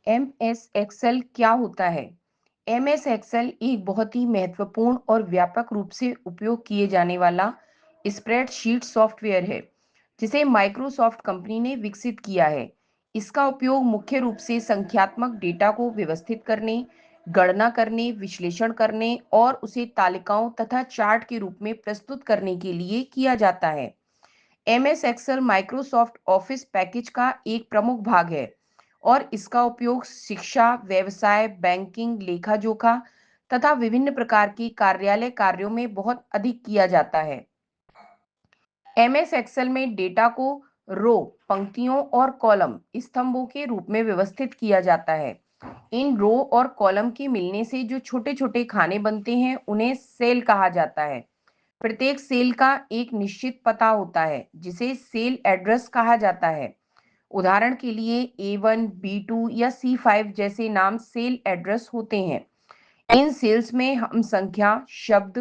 MS Excel क्या होता है? एमएस एक्सेल एक बहुत ही महत्वपूर्ण और व्यापक रूप से उपयोग किए जाने वाला स्प्रेडशीट सॉफ्टवेयर है, जिसे माइक्रोसॉफ्ट कंपनी ने विकसित किया है। इसका उपयोग मुख्य रूप से संख्यात्मक डेटा को व्यवस्थित करने, गणना करने, विश्लेषण करने और उसे तालिकाओं तथा चार्ट के रूप में प्रस्तुत करने के लिए किया जाता है। MS Excel Microsoft Office package का एक प्रमुख भाग है और इसका उपयोग शिक्षा, व्यवसाय, बैंकिंग, लेखा जोखा तथा विभिन्न प्रकार की कार्यालय कार्यों में बहुत अधिक किया जाता है। एमएस एक्सेल में डेटा को रो, पंक्तियों और कॉलम, स्तंभों के रूप में व्यवस्थित किया जाता है। इन रो और कॉलम के मिलने से जो छोटे छोटे खाने बनते हैं, उन्हें सेल कहा जाता है। प्रत्येक सेल का एक निश्चित पता होता है, जिसे सेल एड्रेस कहा जाता है। उदाहरण के लिए A1, B2 या C5 जैसे नाम सेल एड्रेस होते हैं। इन सेल्स में हम संख्या, शब्द,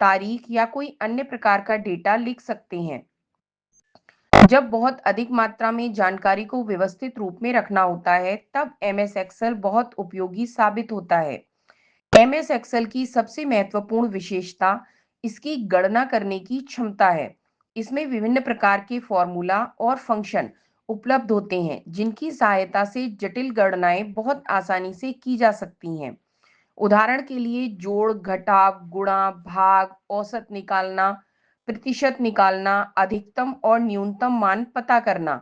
तारीख या कोई अन्य प्रकार का डेटा लिख सकते हैं। जब बहुत अधिक मात्रा में जानकारी को व्यवस्थित रूप में रखना होता है, तब एमएस एक्सेल बहुत उपयोगी साबित होता है। एमएस एक्सेल की सबसे महत्वपूर्ण विशेषता इसकी गणना करने की क्षमता है। इसमें विभिन्न प्रकार के फॉर्मूला और फंक्शन उपलब्ध होते हैं, जिनकी सहायता से जटिल गणनाएं बहुत आसानी से की जा सकती हैं। उदाहरण के लिए जोड़, घटाव, गुणा, भाग, औसत निकालना, प्रतिशत निकालना, अधिकतम और न्यूनतम मान पता करना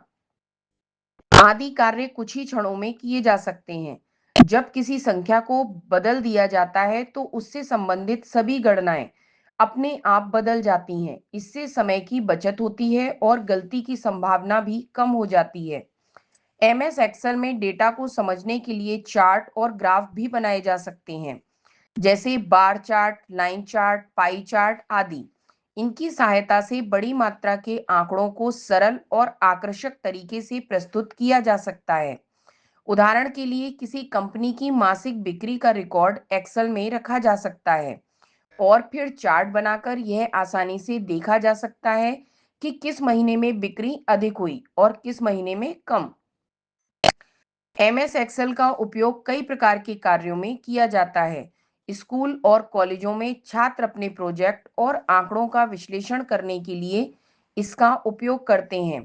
आदि कार्य कुछ ही क्षणों में किए जा सकते हैं। जब किसी संख्या को बदल दिया जाता है, तो उससे संबंधित सभी गणनाएं अपने आप बदल जाती हैं। इससे समय की बचत होती है और गलती की संभावना भी कम हो जाती है। एमएस एक्सेल में डेटा को समझने के लिए चार्ट और ग्राफ भी बनाए जा सकते हैं, जैसे bar chart, line chart, pie chart आदि। इनकी सहायता से बड़ी मात्रा के आंकड़ों को सरल और आकर्षक तरीके से प्रस्तुत किया जा सकता है। उदाहरण के लिए किसी कंपनी की मासिक बिक्री का रिकॉर्ड एक्सेल में रखा जा सकता है और फिर चार्ट बनाकर यह आसानी से देखा जा सकता है कि किस महीने में बिक्री अधिक हुई और किस महीने में कम। एमएस एक्सेल का उपयोग कई प्रकार के कार्यों में किया जाता है। स्कूल और कॉलेजों में छात्र अपने प्रोजेक्ट और आंकड़ों का विश्लेषण करने के लिए इसका उपयोग करते हैं।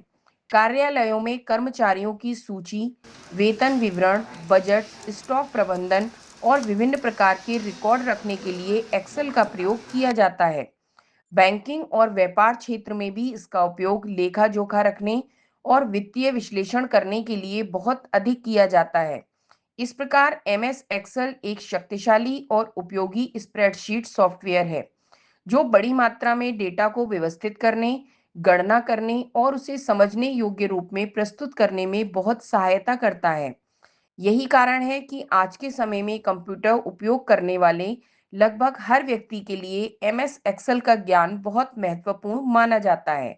कार्यालयों में कर्मचारियों की सूची, वेतन विवरण, बजट, स्टॉक प्रबंधन और विभिन्न प्रकार के रिकॉर्ड रखने के लिए एक्सेल का प्रयोग किया जाता है। बैंकिंग और व्यापार क्षेत्र में भी इसका उपयोग लेखा जोखा रखने और वित्तीय विश्लेषण करने के लिए बहुत अधिक किया जाता है। इस प्रकार एमएस एक्सेल एक शक्तिशाली और उपयोगी स्प्रेडशीट सॉफ्टवेयर है, जो बड़ी मात्रा में डेटा को व्यवस्थित करने, गणना करने और उसे समझने योग्य रूप में प्रस्तुत करने में बहुत सहायता करता है। यही कारण है कि आज के समय में कंप्यूटर उपयोग करने वाले लगभग हर व्यक्ति के लिए एमएस एक्सेल का ज्ञान बहुत महत्वपूर्ण माना जाता है।